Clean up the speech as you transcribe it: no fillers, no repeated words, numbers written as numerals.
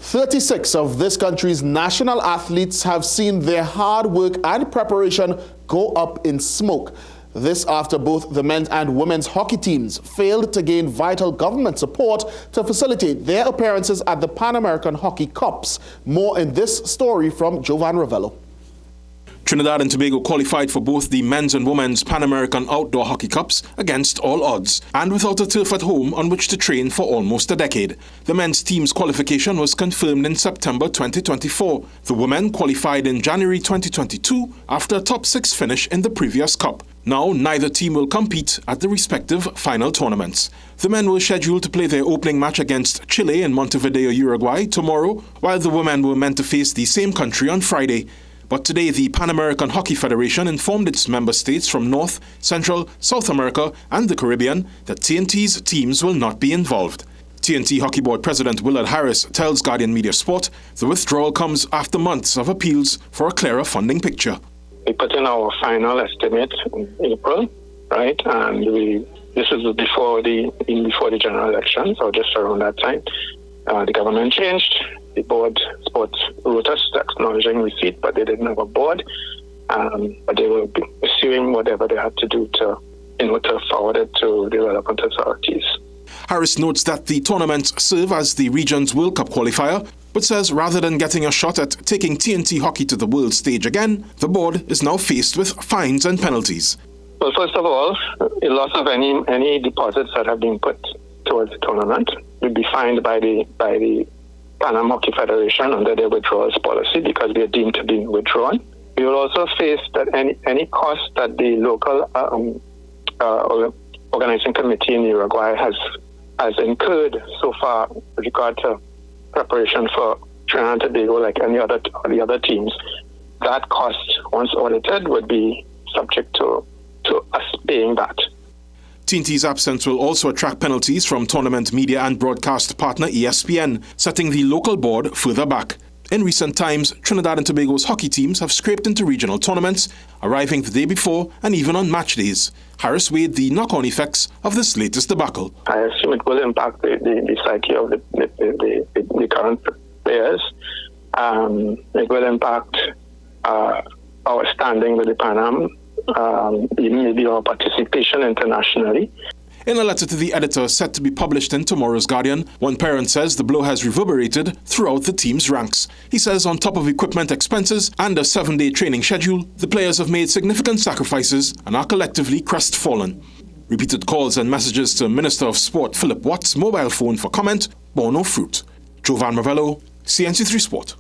36 of this country's national athletes have seen their hard work and preparation go up in smoke. This after both the men's and women's hockey teams failed to gain vital government support to facilitate their appearances at the Pan American Hockey Cups. More in this story from Jovan Ravello. Trinidad and Tobago qualified for both the men's and women's Pan American Outdoor Hockey Cups against all odds, and without a turf at home on which to train for almost a decade. The men's team's qualification was confirmed in September 2024. The women qualified in January 2022 after a top 6 finish in the previous cup. Now, neither team will compete at the respective final tournaments. The men were scheduled to play their opening match against Chile in Montevideo, Uruguay tomorrow, while the women were meant to face the same country on Friday. But today, the Pan American Hockey Federation informed its member states from North, Central, South America and the Caribbean that TNT's teams will not be involved. TNT Hockey Board President Willard Harris tells Guardian Media Sport the withdrawal comes after months of appeals for a clearer funding picture. We put in our final estimate in April, right? And this is before the general elections, or just around that time. The government changed. The board sports wrote us acknowledging receipt, but they didn't have a board. But they were pursuing whatever they had to do to forward it to the relevant authorities. Harris notes that the tournaments serve as the region's World Cup qualifier, but says rather than getting a shot at taking TNT hockey to the world stage again, the board is now faced with fines and penalties. Well, first of all, a loss of any deposits that have been put towards the tournament will be fined by the Pan Am Hockey Federation under their withdrawals policy because they are deemed to be withdrawn. We will also face that any cost that the local organizing committee in Uruguay has incurred so far with regard to preparation for Trinidad and Tobago, like the other teams, that cost, once audited, would be subject to us paying that. TNT's absence will also attract penalties from tournament media and broadcast partner ESPN, setting the local board further back. In recent times, Trinidad and Tobago's hockey teams have scraped into regional tournaments, arriving the day before and even on match days. Harris weighed the knock-on effects of this latest debacle. I assume it will impact the psyche of the current players. It will impact our standing with the Pan Am, even maybe our participation internationally. In a letter to the editor set to be published in tomorrow's Guardian, one parent says the blow has reverberated throughout the team's ranks. He says on top of equipment expenses and a 7-day training schedule, the players have made significant sacrifices and are collectively crestfallen. Repeated calls and messages to Minister of Sport Philip Watt's mobile phone for comment bore no fruit. Jovan Ravello, CNC3 Sport.